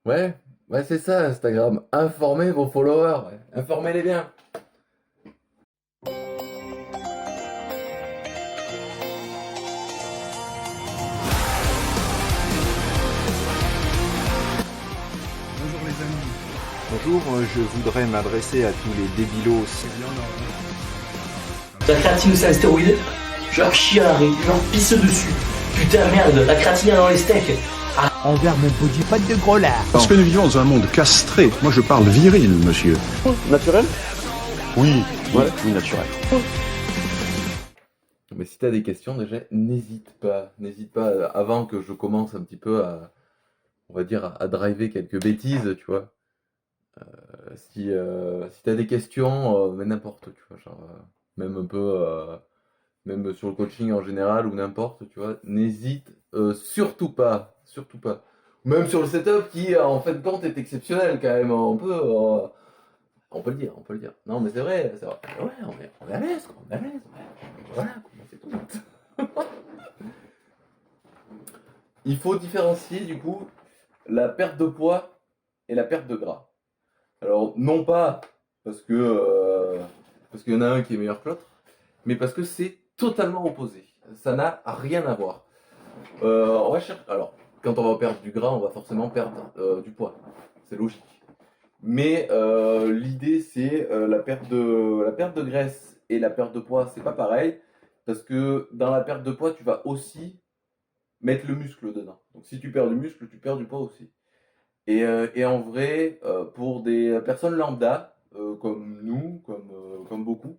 Ouais, ouais, c'est ça Instagram. Informez vos followers, ouais. Informez-les bien. Bonjour les amis. Bonjour, je voudrais m'adresser à tous les débilos. Il y en a, hein. La créatine c'est un stéroïde, je leur chie à l'arrêt, je leur pisse dessus. Putain merde, la créatine dans les steaks. Envers mon body pas de gros lard. Parce que nous vivons dans un monde castré. Moi, je parle viril, monsieur. Naturel? Oui, Oui, naturel. Mais si t'as des questions, déjà, n'hésite pas. N'hésite pas, avant que je commence un petit peu à, on va dire, à driver quelques bêtises, tu vois. Si t'as des questions, mais n'importe, tu vois, genre, même un peu, même sur le coaching en général ou n'importe, tu vois, n'hésite surtout pas, surtout pas. Même sur le setup qui, en fin de compte, est exceptionnel quand même. On peut le dire, on peut le dire. Non, mais c'est vrai, c'est vrai. Ouais, on est à l'aise, quoi, on est à l'aise. Ouais. Voilà, quoi, c'est tout. Il faut différencier du coup la perte de poids et la perte de gras. Alors, non pas parce qu'il y en a un qui est meilleur que l'autre, mais parce que c'est totalement opposé. Ça n'a rien à voir. Alors, quand on va perdre du gras, on va forcément perdre du poids. C'est logique. Mais l'idée, c'est la perte de graisse et la perte de poids, c'est pas pareil. Parce que dans la perte de poids, tu vas aussi mettre le muscle dedans. Donc si tu perds du muscle, tu perds du poids aussi. Et en vrai, pour des personnes lambda, comme nous, comme beaucoup,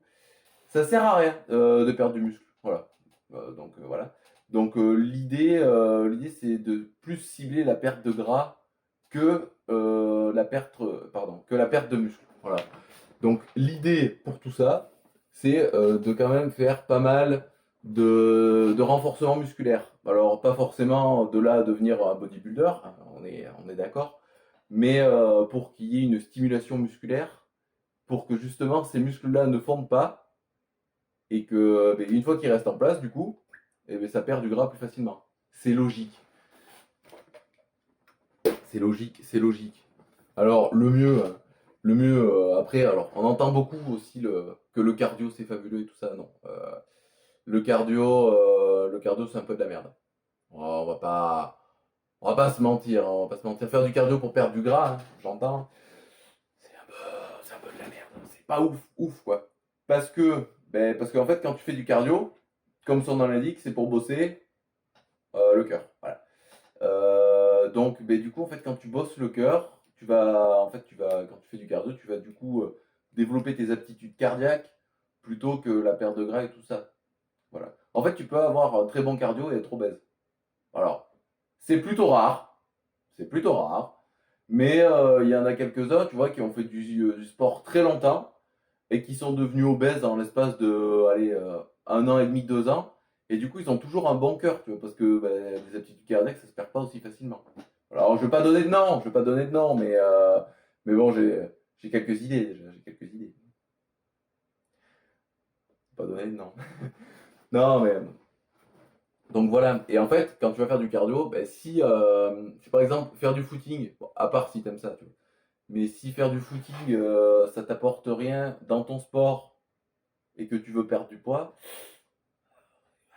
ça sert à rien de perdre du muscle. Voilà. Voilà. Donc l'idée c'est de plus cibler la perte de gras que que la perte de muscle. Voilà. Donc l'idée pour tout ça, c'est de quand même faire pas mal de renforcement musculaire. Alors pas forcément de là à devenir un bodybuilder, hein, on est d'accord, mais pour qu'il y ait une stimulation musculaire, pour que justement ces muscles-là ne fondent pas, et que une fois qu'ils restent en place, du coup, ça perd du gras plus facilement. C'est logique. C'est logique, c'est logique. Alors le mieux après, alors on entend beaucoup aussi que le cardio c'est fabuleux et tout ça, non. Le cardio c'est un peu de la merde. On va pas se mentir, hein, on va pas se mentir. Faire du cardio pour perdre du gras, hein, j'entends, c'est un peu de la merde. C'est pas ouf, ouf quoi. Parce qu'en fait quand tu fais du cardio, comme son nom l'indique, c'est pour bosser le cœur. Voilà. Donc, du coup, en fait, quand tu bosses le cœur, quand tu fais du cardio, tu vas du coup développer tes aptitudes cardiaques plutôt que la perte de gras et tout ça. Voilà. En fait, tu peux avoir un très bon cardio et être obèse. Alors, c'est plutôt rare, c'est plutôt rare, mais il y en a quelques-uns, tu vois, qui ont fait du sport très longtemps et qui sont devenus obèses en l'espace de, allez, 1 an et demi, 2 ans. Et du coup, ils ont toujours un bon cœur, tu vois, parce que les aptitudes cardiaques, ça se perd pas aussi facilement. Alors, je vais pas donner de nom, je vais pas donner de nom, mais bon, j'ai quelques idées déjà, j'ai quelques idées. Pas donner de nom. Non, mais donc voilà. Et en fait, quand tu vas faire du cardio, si par exemple faire du footing, bon, à part si t'aimes ça, tu vois, mais si faire du footing, ça t'apporte rien dans ton sport et que tu veux perdre du poids,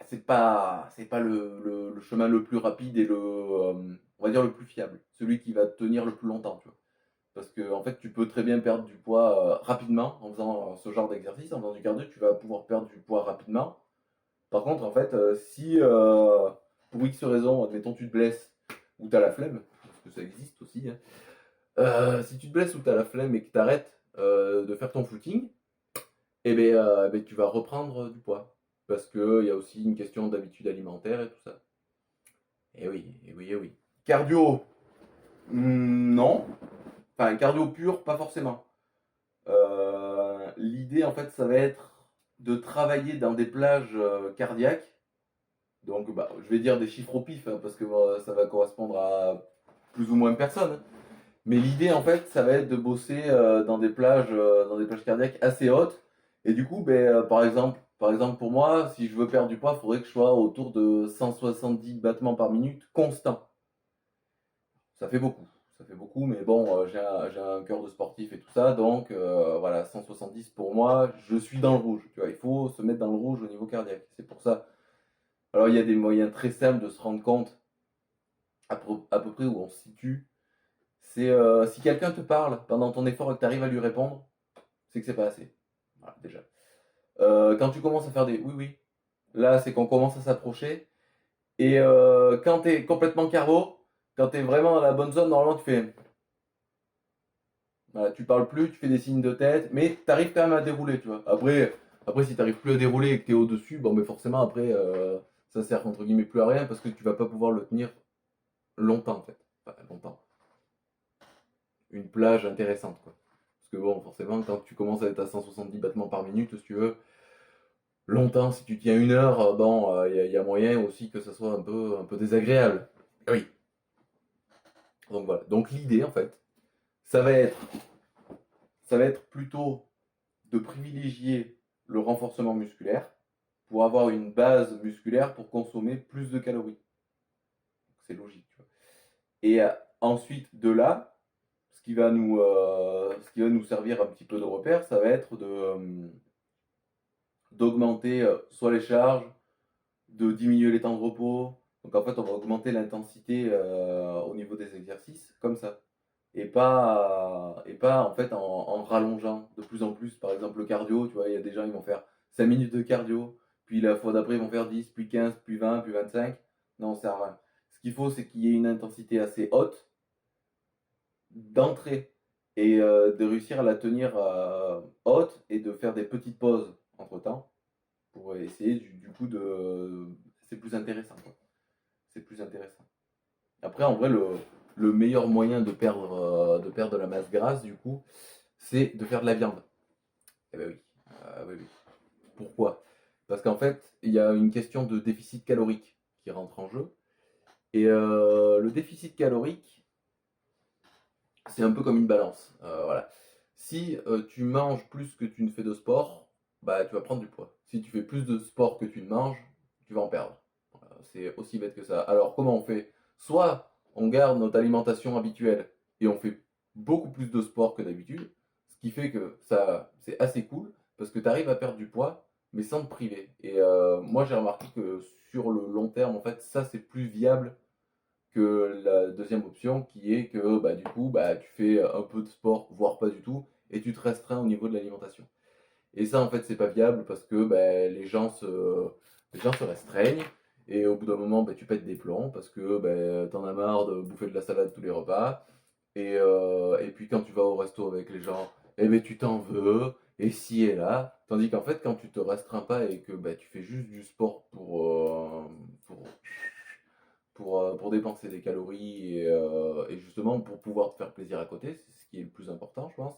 c'est pas le chemin le plus rapide et on va dire le plus fiable, celui qui va te tenir le plus longtemps, tu vois. Parce que en fait, tu peux très bien perdre du poids rapidement en faisant ce genre d'exercice, en faisant du cardio, tu vas pouvoir perdre du poids rapidement. Par contre, en fait, si pour X raison, admettons, tu te blesses ou tu as la flemme, parce que ça existe aussi, hein, si tu te blesses ou tu as la flemme et que tu arrêtes de faire ton footing, tu vas reprendre du poids. Parce qu'il y a aussi une question d'habitude alimentaire et tout ça. Et oui, et oui, et oui. Cardio, non. Enfin, cardio pur, pas forcément. L'idée, en fait, ça va être de travailler dans des plages cardiaques. Donc, je vais dire des chiffres au pif, hein, parce que ça va correspondre à plus ou moins de personnes, hein. Mais l'idée, en fait, ça va être de bosser dans des plages cardiaques assez hautes. Et du coup, par exemple, pour moi, si je veux perdre du poids, il faudrait que je sois autour de 170 battements par minute constant. Ça fait beaucoup. ça fait beaucoup, mais bon, j'ai un cœur de sportif et tout ça, donc voilà, 170 pour moi, je suis dans le rouge. Tu vois, il faut se mettre dans le rouge au niveau cardiaque. C'est pour ça. Alors, il y a des moyens très simples de se rendre compte à peu près où on se situe. C'est si quelqu'un te parle pendant ton effort et que tu arrives à lui répondre, c'est que c'est pas assez. Voilà, déjà. Quand tu commences à faire des oui, oui, là, c'est qu'on commence à s'approcher. Et quand tu es complètement carbo, quand tu es vraiment dans la bonne zone, normalement, tu fais. Voilà, tu parles plus, tu fais des signes de tête, mais tu arrives quand même à dérouler, tu vois. Après si tu n'arrives plus à dérouler et que tu es au-dessus, bon, mais forcément, après, ça sert entre guillemets plus à rien parce que tu vas pas pouvoir le tenir longtemps, en fait. Enfin, longtemps. Une plage intéressante, quoi. Parce que bon, forcément, quand tu commences à être à 170 battements par minute, si tu veux, longtemps, si tu tiens 1 heure, bon, y a moyen aussi que ça soit un peu désagréable. Oui. Donc voilà. Donc l'idée, en fait, ça va être, ça va être plutôt de privilégier le renforcement musculaire pour avoir une base musculaire pour consommer plus de calories. C'est logique, tu vois. Et ensuite, de là, ce qui va nous servir un petit peu de repère, ça va être d'augmenter soit les charges, de diminuer les temps de repos. Donc en fait, on va augmenter l'intensité au niveau des exercices, comme ça. Et pas en fait en rallongeant de plus en plus. Par exemple, le cardio, tu vois, il y a des gens qui vont faire 5 minutes de cardio, puis la fois d'après, ils vont faire 10, puis 15, puis 20, puis 25. Non, ça sert à rien. Ce qu'il faut, c'est qu'il y ait une intensité assez haute d'entrée et de réussir à la tenir haute et de faire des petites pauses entre temps pour essayer du coup de. C'est plus intéressant, quoi. C'est plus intéressant. Après, en vrai, le meilleur moyen de perdre de la masse grasse, du coup, c'est de faire de la viande. Eh ben oui. Oui, oui. Pourquoi? Parce qu'en fait, il y a une question de déficit calorique qui rentre en jeu. Et le déficit calorique, c'est un peu comme une balance. Voilà. Si tu manges plus que tu ne fais de sport, bah, tu vas prendre du poids. Si tu fais plus de sport que tu ne manges, tu vas en perdre. Voilà, c'est aussi bête que ça. Alors, comment on fait? Soit on garde notre alimentation habituelle et on fait beaucoup plus de sport que d'habitude, ce qui fait que ça, c'est assez cool parce que tu arrives à perdre du poids, mais sans te priver. Et moi, j'ai remarqué que sur le long terme, en fait, ça, c'est plus viable que la deuxième option qui est que bah, du coup bah, tu fais un peu de sport, voire pas du tout, et tu te restreins au niveau de l'alimentation. Et ça en fait c'est pas viable parce que bah, les gens se restreignent et au bout d'un moment bah, tu pètes des plombs parce que bah, t'en as marre de bouffer de la salade tous les repas. Et puis quand tu vas au resto avec les gens, eh ben, tu t'en veux, et ci et là. Tandis qu'en fait quand tu te restreins pas et que bah, tu fais juste du sport pour dépenser des calories et justement pour pouvoir te faire plaisir à côté, c'est ce qui est le plus important, je pense.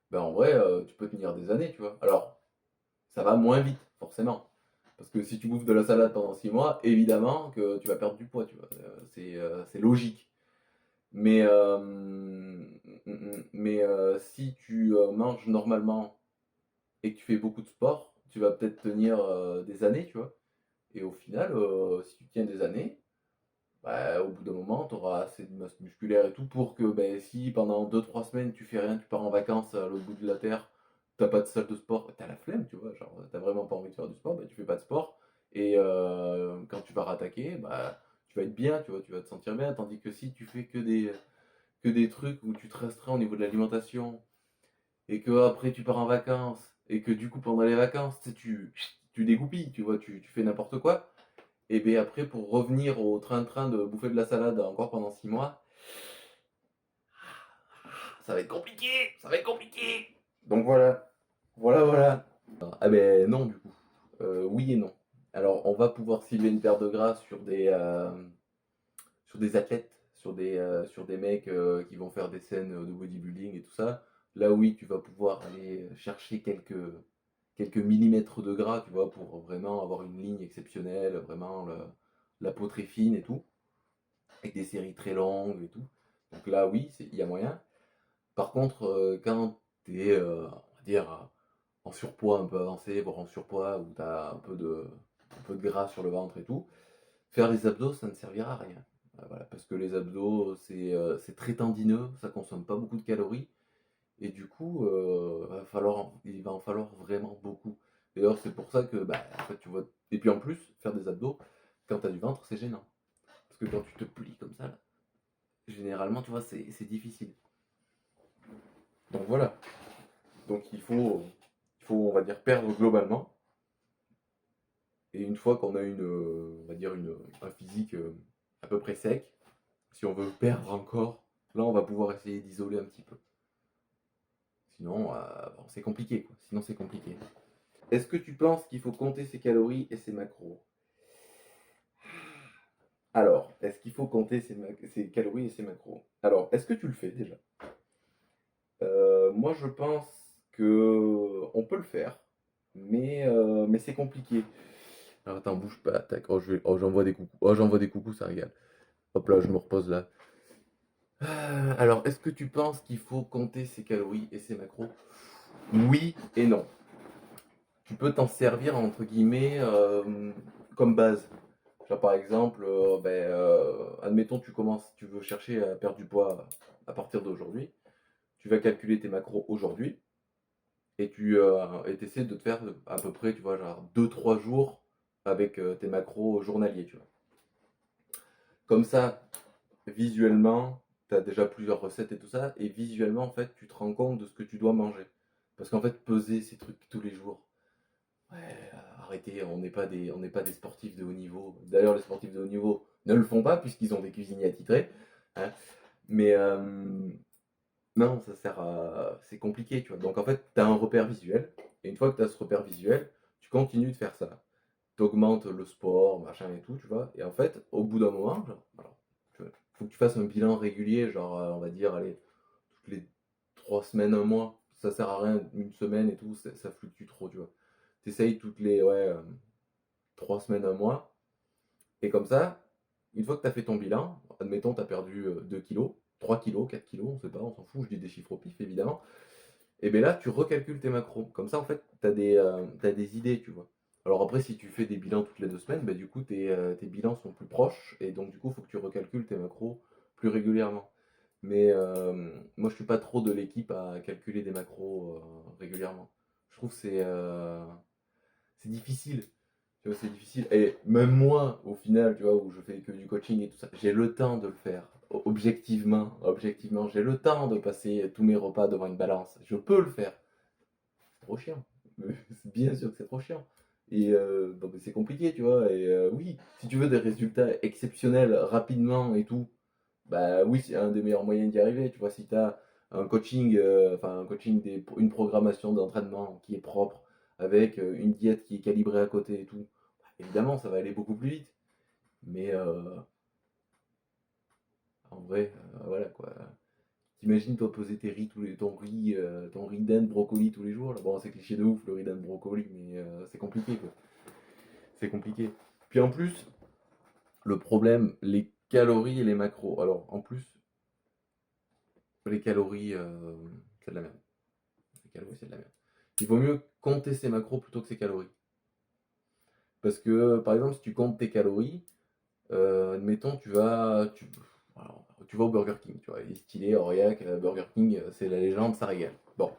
Ben en vrai, tu peux tenir des années, tu vois. Alors, ça va moins vite, forcément. Parce que si tu bouffes de la salade pendant 6 mois, évidemment que tu vas perdre du poids, tu vois. C'est logique. Mais, si tu manges normalement et que tu fais beaucoup de sport, tu vas peut-être tenir des années, tu vois. Et au final, si tu tiens des années, bah, au bout d'un moment, tu auras assez de masse musculaire et tout pour que ben, si pendant 2 3 semaines tu fais rien, tu pars en vacances à l'autre bout de la terre, t'as pas de salle de sport, t'as la flemme, tu vois, genre t'as vraiment pas envie de faire du sport, bah, tu fais pas de sport. Et quand tu vas rattaquer, bah, tu vas être bien, tu vois, tu vas te sentir bien. Tandis que si tu fais que des trucs où tu te restreins au niveau de l'alimentation et que après tu pars en vacances et que du coup pendant les vacances tu dégoupilles, tu vois, tu fais n'importe quoi. Et bien après, pour revenir au train-train de bouffer de la salade encore pendant 6 mois, ça va être compliqué, ça va être compliqué. Donc voilà, voilà. Ah ben non du coup. Oui et non. Alors on va pouvoir cibler une paire de gras sur des athlètes, sur des mecs qui vont faire des scènes de bodybuilding et tout ça. Là oui, tu vas pouvoir aller chercher quelques millimètres de gras, tu vois, pour vraiment avoir une ligne exceptionnelle, vraiment la peau très fine et tout, avec des séries très longues et tout. Donc là, oui, il y a moyen. Par contre, quand tu es, on va dire, en surpoids un peu avancé, voire en surpoids, où tu as un peu de gras sur le ventre et tout, faire des abdos, ça ne servira à rien. Voilà, parce que les abdos, c'est très tendineux, ça consomme pas beaucoup de calories, et du coup, il va en falloir vraiment beaucoup. D'ailleurs, c'est pour ça que, bah, en fait, tu vois, et puis en plus, faire des abdos, quand tu as du ventre, c'est gênant. Parce que quand tu te plies comme ça, là, généralement, tu vois, c'est difficile. Donc voilà. Donc on va dire, perdre globalement. Et une fois qu'on a on va dire un physique à peu près sec, si on veut perdre encore, là, on va pouvoir essayer d'isoler un petit peu. Sinon, bon, c'est compliqué, quoi. Sinon, c'est compliqué. Est-ce que tu penses qu'il faut compter ses calories et ses macros? Alors, est-ce qu'il faut compter ses calories et ses macros? Alors, est-ce que tu le fais déjà? Moi, je pense que on peut le faire, mais c'est compliqué. Alors, attends, bouge pas. Tac. Oh, j'envoie des coucous. Oh, j'envoie des coucous, ça régale. Hop là, je me repose là. Alors, est-ce que tu penses qu'il faut compter ses calories et ses macros? Oui et non. Tu peux t'en servir entre guillemets comme base. Genre, par exemple, admettons tu veux chercher à perdre du poids à partir d'aujourd'hui. Tu vas calculer tes macros aujourd'hui et tu essaies de te faire à peu près, tu vois, genre 2-3 jours avec tes macros journaliers, tu vois. Comme ça, visuellement, tu as déjà plusieurs recettes et tout ça, et visuellement, en fait, tu te rends compte de ce que tu dois manger. Parce qu'en fait, peser ces trucs tous les jours, ouais, arrêtez, on n'est pas des sportifs de haut niveau. D'ailleurs, les sportifs de haut niveau ne le font pas puisqu'ils ont des cuisiniers attitrés, hein. Mais non, c'est compliqué, tu vois. Donc en fait, tu as un repère visuel, et une fois que tu as ce repère visuel, tu continues de faire ça. Tu augmentes le sport, machin et tout, tu vois. Et en fait, au bout d'un moment, genre, alors, faut que tu fasses un bilan régulier, genre, on va dire, allez, toutes les 3 semaines, un mois. Ça sert à rien, une semaine et tout, ça fluctue trop, tu vois. T'essayes toutes les, ouais, 3 semaines, un mois. Et comme ça, une fois que tu as fait ton bilan, admettons, tu as perdu 2 kilos, 3 kilos, 4 kilos, on sait pas, on s'en fout, je dis des chiffres au pif, évidemment. Et bien là, tu recalcules tes macros. Comme ça, en fait, t'as des idées, tu vois. Alors après, si tu fais des bilans toutes les 2 semaines, bah, du coup, tes bilans sont plus proches. Et donc, du coup, il faut que tu recalcules tes macros plus régulièrement. Mais moi, je suis pas trop de l'équipe à calculer des macros régulièrement. Je trouve que c'est difficile. Tu vois, c'est difficile. Et même moi, au final, tu vois, où je fais que du coaching et tout ça, j'ai le temps de le faire. Objectivement, j'ai le temps de passer tous mes repas devant une balance. Je peux le faire. C'est trop chiant. Bien sûr que c'est trop chiant. Et bon, mais c'est compliqué, tu vois. Et oui, si tu veux des résultats exceptionnels rapidement et tout, bah oui, c'est un des meilleurs moyens d'y arriver. Tu vois, si tu as un coaching, une programmation d'entraînement qui est propre, avec une diète qui est calibrée à côté et tout, bah, évidemment, ça va aller beaucoup plus vite. Mais en vrai, voilà quoi. T'imagines toi poser ton riz d'Inde brocoli tous les jours là. Bon, c'est cliché de ouf le riz d'Inde brocoli, mais c'est compliqué quoi. C'est compliqué. Puis en plus, le problème, les calories et les macros. Alors en plus, les calories, c'est de la merde. Les calories, c'est de la merde. Il vaut mieux compter ses macros plutôt que ses calories. Parce que par exemple, si tu comptes tes calories, admettons, alors, tu vas au Burger King, tu vois, il est stylé, Aurillac, Burger King, c'est la légende, ça régale. Bon,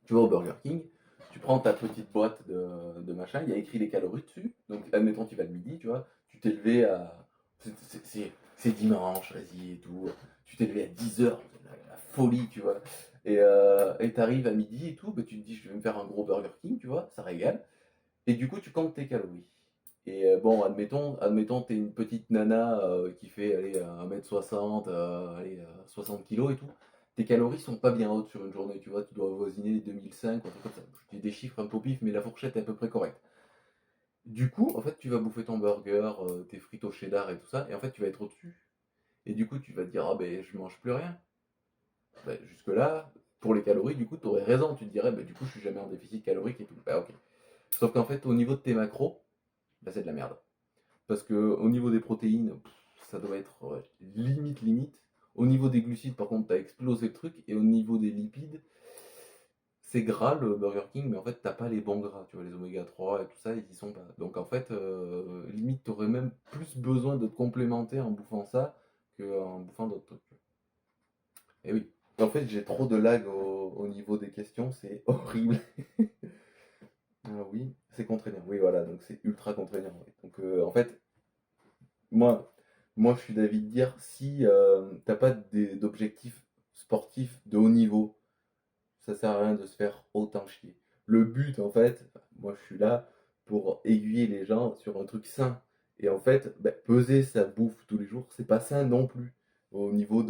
tu vas au Burger King, tu prends ta petite boîte de machin, il y a écrit les calories dessus. Donc, admettons, tu vas le midi, tu vois, tu t'es levé à. C'est dimanche, vas-y et tout. Tu t'es levé à 10h, la folie, tu vois. Et t'arrives à midi et tout, bah, tu te dis, je vais me faire un gros Burger King, tu vois, ça régale. Et du coup, tu comptes tes calories. Et bon, admettons, t'es une petite nana qui fait allez, 1m60, allez, 60 kilos et tout. Tes calories sont pas bien hautes sur une journée, tu vois, tu dois avoisiner les 2005, un truc comme ça. Je dis des chiffres un peu pif, mais la fourchette est à peu près correcte. Du coup, en fait, tu vas bouffer ton burger, tes frites au cheddar et tout ça, et en fait, tu vas être au-dessus. Et du coup, tu vas te dire, ah ben, je mange plus rien. Ben, jusque-là, pour les calories, du coup, tu aurais raison. Tu te dirais, ben, du coup, je suis jamais en déficit calorique et tout. Ben, ok. Sauf qu'en fait, au niveau de tes macros, ben, c'est de la merde. Parce que au niveau des protéines, ça doit être limite. Au niveau des glucides, par contre, t'as explosé le truc. Et au niveau des lipides, c'est gras le Burger King, mais en fait, t'as pas les bons gras, tu vois, les oméga 3 et tout ça, ils y sont pas. Donc en fait, limite, t'aurais même plus besoin de te complémenter en bouffant ça qu'en bouffant d'autres trucs. Et oui. En fait, j'ai trop de lag au niveau des questions, c'est horrible. Ah oui, c'est contraignant. Oui, voilà, donc c'est ultra contraignant. Oui. Donc en fait, moi, moi, je suis d'avis de dire si t'as pas d'objectifs sportifs de haut niveau, ça sert à rien de se faire autant chier. Le but, en fait, moi je suis là pour aiguiller les gens sur un truc sain. Et en fait, bah, peser sa bouffe tous les jours, c'est pas sain non plus. Au niveau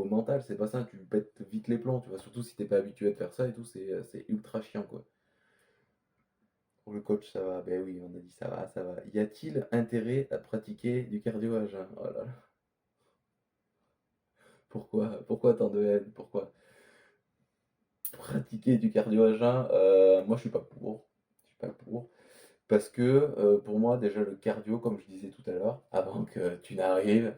mental, c'est pas sain, tu pètes vite les plombs, tu vois. Surtout si t'es pas habitué de faire ça et tout, c'est ultra chiant, quoi. Pour le coach, ça va. Ben oui, on a dit ça va, ça va. Y a-t-il intérêt à pratiquer du cardio à jeun? Oh là là. Pourquoi? Pourquoi tant de haine? Pourquoi? Pratiquer du cardio à jeun, moi je suis pas pour. Je suis pas pour. Parce que pour moi, déjà le cardio, comme je disais tout à l'heure, avant que tu n'arrives,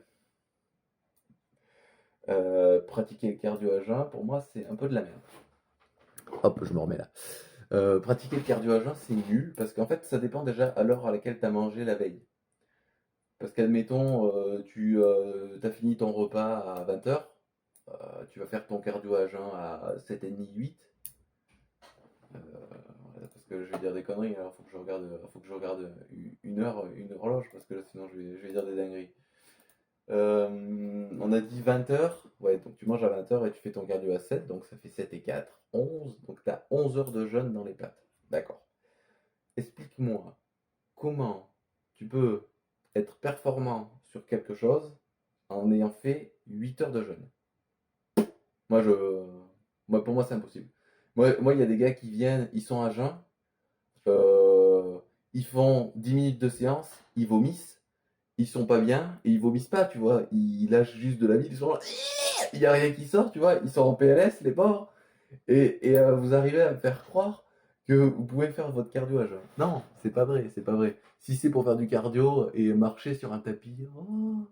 pratiquer le cardio à jeun, pour moi, c'est un peu de la merde. Hop, je me remets là. Pratiquer le cardio à jeun, c'est nul, parce qu'en fait, ça dépend déjà à l'heure à laquelle tu as mangé la veille. Parce qu'admettons, tu as fini ton repas à 20h, tu vas faire ton cardio à jeun à 7h30, 8. Voilà, parce que je vais dire des conneries, alors faut que je regarde une horloge, parce que là, sinon je vais dire des dingueries. On a dit 20h, ouais, donc tu manges à 20h et tu fais ton cardio à 7, donc ça fait 7 et 4, 11, donc tu as 11 heures de jeûne dans les pattes. D'accord. Explique-moi comment tu peux être performant sur quelque chose en ayant fait 8 heures de jeûne. Moi, pour moi, c'est impossible. Il y a des gars qui viennent, ils sont à jeun, euh, ils font 10 minutes de séance, ils vomissent, ils sont pas bien, et ils vomissent pas, tu vois. Ils lâchent juste de la vie, ils sont là, il y a rien qui sort, tu vois. Ils sont en PLS, les pauvres. Et vous arrivez à me faire croire que vous pouvez faire votre cardio à jeun. Non, c'est pas vrai, c'est pas vrai. Si c'est pour faire du cardio et marcher sur un tapis, oh,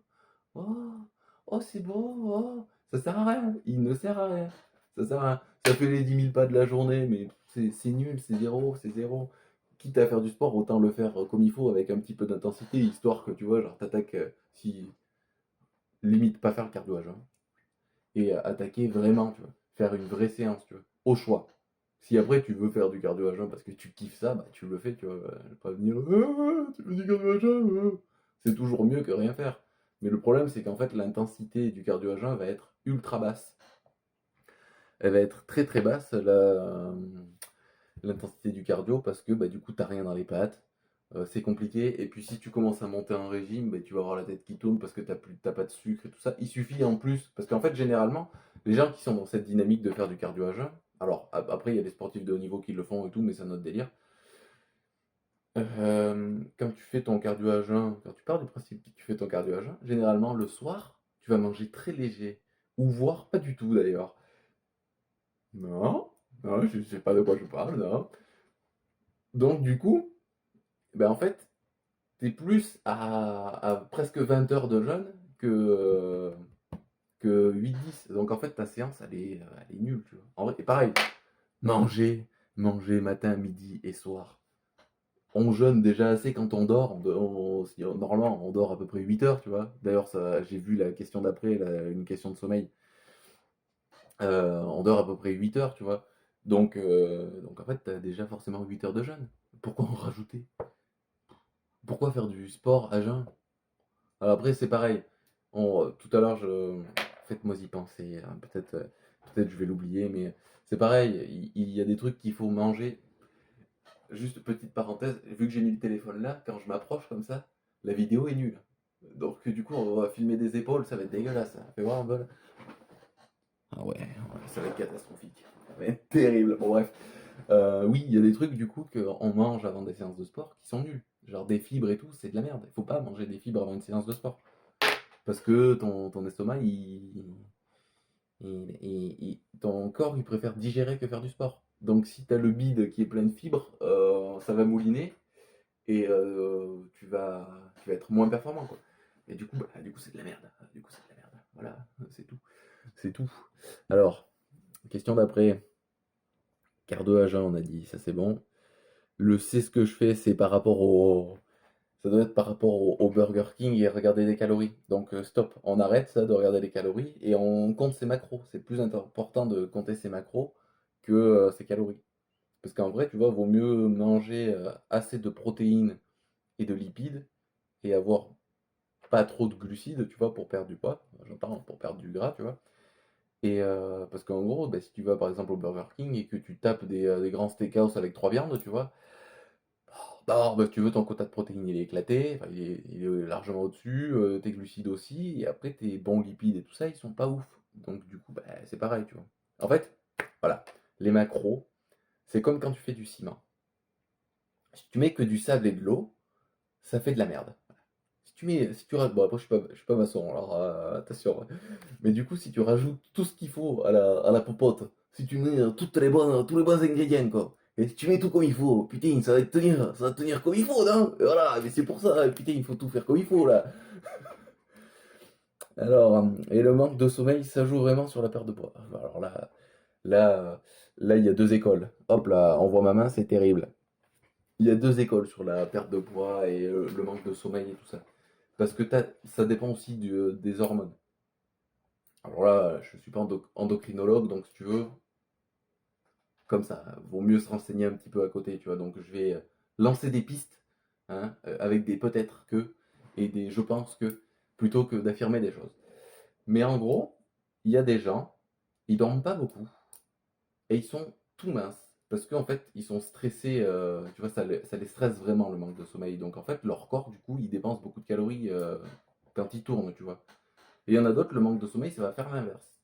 oh, c'est beau, oh, ça sert à rien. Il ne sert à rien. Ça sert à rien. Ça fait les 10 000 pas de la journée, mais c'est nul, c'est zéro, c'est zéro. Quitte à faire du sport, autant le faire comme il faut, avec un petit peu d'intensité, histoire que tu vois, genre t'attaques, si limite pas faire le cardio à jeun, et attaquer vraiment, tu vois, faire une vraie séance, tu vois, au choix. Si après tu veux faire du cardio à jeun parce que tu kiffes ça, bah tu le fais, tu vois, pas venir, tu fais du cardio à jeun, c'est toujours mieux que rien faire. Mais le problème, c'est qu'en fait, l'intensité du cardio à jeun va être ultra basse. Elle va être très très basse, l'intensité du cardio, parce que bah, du coup, t'as rien dans les pattes, c'est compliqué. Et puis, si tu commences à monter un régime, bah, tu vas avoir la tête qui tourne parce que t'as pas de sucre et tout ça. Il suffit en plus, parce qu'en fait, généralement, les gens qui sont dans cette dynamique de faire du cardio à jeun, alors après, il y a des sportifs de haut niveau qui le font et tout, mais c'est un autre délire. Quand tu fais ton cardio à jeun, quand tu pars du principe que tu fais ton cardio à jeun, généralement le soir, tu vas manger très léger, ou voire pas du tout d'ailleurs. Non, non, je sais pas de quoi je parle, non. Donc du coup, ben en fait, t'es plus à presque 20 heures de jeûne que 8-10. Donc en fait, ta séance, elle est nulle, tu vois. En vrai, et pareil, manger, manger matin, midi et soir. On jeûne déjà assez quand on dort. Normalement, on dort à peu près 8 heures, tu vois. D'ailleurs, j'ai vu la question d'après, une question de sommeil. On dort à peu près 8 heures, tu vois. Donc en fait, tu as déjà forcément 8 heures de jeûne. Pourquoi en rajouter? Pourquoi faire du sport à jeun? Alors après, c'est pareil. Tout à l'heure, faites-moi y penser, hein. Peut-être je vais l'oublier, mais c'est pareil. Il y a des trucs qu'il faut manger. Juste petite parenthèse, vu que j'ai mis le téléphone là, quand je m'approche comme ça, la vidéo est nulle. Donc du coup, on va filmer des épaules, ça va être dégueulasse, hein. Fais voir un peu là. Ah ouais, ça va être catastrophique. Ça va être terrible. Bon bref. Oui, il y a des trucs du coup qu'on mange avant des séances de sport qui sont nuls. Genre des fibres et tout, c'est de la merde. Il faut pas manger des fibres avant une séance de sport. Parce que ton estomac, ton corps, il préfère digérer que faire du sport. Donc si tu as le bide qui est plein de fibres, ça va mouliner et tu vas être moins performant, quoi. Et du coup c'est de la merde. Du coup c'est de la merde. Voilà, c'est tout. C'est tout. Alors, question d'après. Cardio à jeun, on a dit, ça c'est bon. Le c'est ce que je fais, c'est par rapport au. Ça doit être par rapport au Burger King et regarder les calories. Donc stop, on arrête ça de regarder les calories et on compte ses macros. C'est plus important de compter ses macros que ses calories. Parce qu'en vrai, tu vois, vaut mieux manger assez de protéines et de lipides et avoir pas trop de glucides, tu vois, pour perdre du poids. J'entends, pour perdre du gras, tu vois. Et parce qu'en gros, bah, si tu vas par exemple au Burger King et que tu tapes des grands steakhouse avec 3 viandes, tu vois, d'abord, bah, si tu veux, ton quota de protéines il est éclaté, enfin, il est largement au-dessus, tes glucides aussi, et après tes bons lipides et tout ça, ils sont pas ouf. Donc du coup, bah, c'est pareil, tu vois. En fait, voilà, les macros, c'est comme quand tu fais du ciment. Si tu mets que du sable et de l'eau, ça fait de la merde. Bon, après, je suis pas maçon, alors attention, hein. Mais du coup, si tu rajoutes tout ce qu'il faut à la popote, si tu mets tous les bons ingrédients, quoi, et si tu mets tout comme il faut, putain, ça va tenir comme il faut, non? Et voilà, mais c'est pour ça, putain, il faut tout faire comme il faut, là. Alors, et le manque de sommeil, ça joue vraiment sur la perte de poids. Alors là, là, il y a deux écoles. Hop là, on voit ma main, c'est terrible. Il y a deux écoles sur la perte de poids et le manque de sommeil et tout ça. Parce que ça dépend aussi des hormones. Alors là, je suis pas endocrinologue, donc si tu veux, comme ça, vaut mieux se renseigner un petit peu à côté, tu vois. Donc je vais lancer des pistes, hein, avec des peut-être que et des je pense que, plutôt que d'affirmer des choses. Mais en gros, il y a des gens, ils dorment pas beaucoup et ils sont tout minces. Parce qu'en fait, ils sont stressés, tu vois, ça les stresse vraiment le manque de sommeil. Donc en fait, leur corps, du coup, il dépense beaucoup de calories quand ils tournent, tu vois. Et il y en a d'autres, le manque de sommeil, ça va faire l'inverse.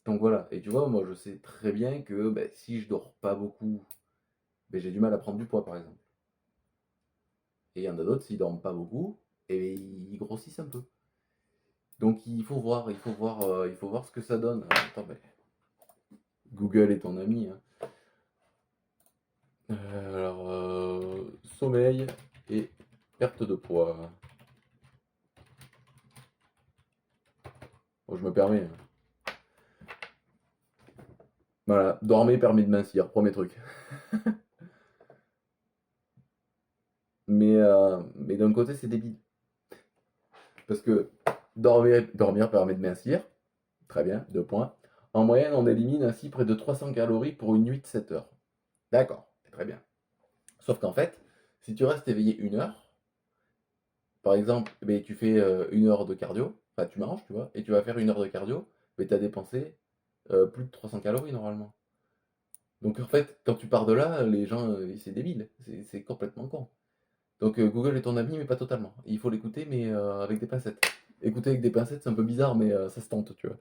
Donc voilà, et tu vois, moi je sais très bien que ben, si je dors pas beaucoup, ben, j'ai du mal à prendre du poids par exemple. Et il y en a d'autres, s'ils dorment pas beaucoup, et ils grossissent un peu. Donc il faut voir ce que ça donne. Attends, ben, Google est ton ami, hein. Alors, sommeil et perte de poids. Bon, je me permets, hein. Voilà, dormir permet de mincir, premier truc. Mais d'un côté, c'est débile. Parce que dormir permet de mincir. Très bien, 2 points. En moyenne, on élimine ainsi près de 300 calories pour une nuit de 7 heures. D'accord, c'est très bien. Sauf qu'en fait, si tu restes éveillé 1 heure, par exemple, eh tu fais 1 heure de cardio, enfin tu manges, tu vois, et tu vas faire 1 heure de cardio, mais tu as dépensé plus de 300 calories normalement. Donc en fait, quand tu pars de là, les gens, c'est débile, c'est complètement con. Donc Google est ton ami, mais pas totalement. Il faut l'écouter, mais avec des pincettes. Écouter avec des pincettes, c'est un peu bizarre, mais ça se tente, tu vois.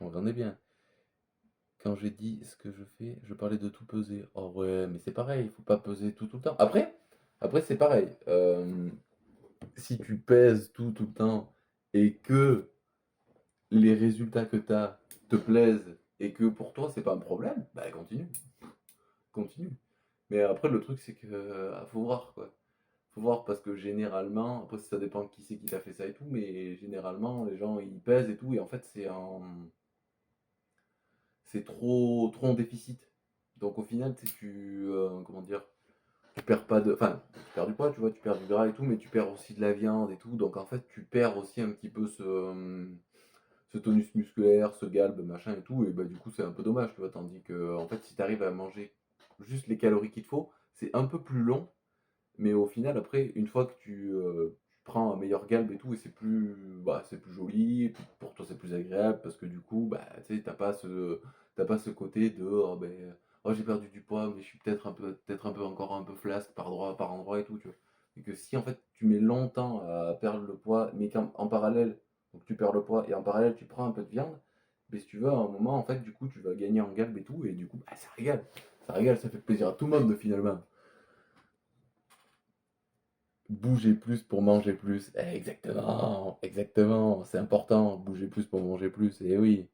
On en est bien. Quand j'ai dit ce que je fais, je parlais de tout peser. Oh ouais, mais c'est pareil, il faut pas peser tout le temps. Après c'est pareil. Si tu pèses tout le temps et que les résultats que tu as te plaisent et que pour toi c'est pas un problème, bah continue. Continue. Mais après le truc c'est que faut voir quoi. Faut voir parce que généralement, après ça dépend de qui c'est qui t'a fait ça et tout, mais généralement les gens ils pèsent et tout et en fait c'est trop en déficit. Donc au final, comment dire, tu perds pas de, enfin, tu perds du poids, tu vois, tu perds du gras et tout, mais tu perds aussi de la viande et tout. Donc en fait, tu perds aussi un petit peu ce tonus musculaire, ce galbe, machin et tout. Et bah du coup, c'est un peu dommage, tu vois. Tandis que en fait, si tu arrives à manger juste les calories qu'il te faut, c'est un peu plus long, mais au final, après, une fois que tu prends un meilleur galbe et tout, et c'est plus joli, et puis pour toi c'est plus agréable, parce que du coup, bah, tu sais, t'as pas ce côté de, oh, ben, oh, j'ai perdu du poids, mais je suis peut-être encore un peu flasque par endroit et tout, tu vois. Et que si en fait tu mets longtemps à perdre le poids, mais qu'en parallèle, donc tu perds le poids, et en parallèle tu prends un peu de viande, mais si tu veux, à un moment, en fait, du coup, tu vas gagner en galbe et tout, et du coup, bah, ça régale. Ça régale, ça fait plaisir à tout le monde finalement. Bouger plus pour manger plus. Exactement, exactement. C'est important, bouger plus pour manger plus. Et oui.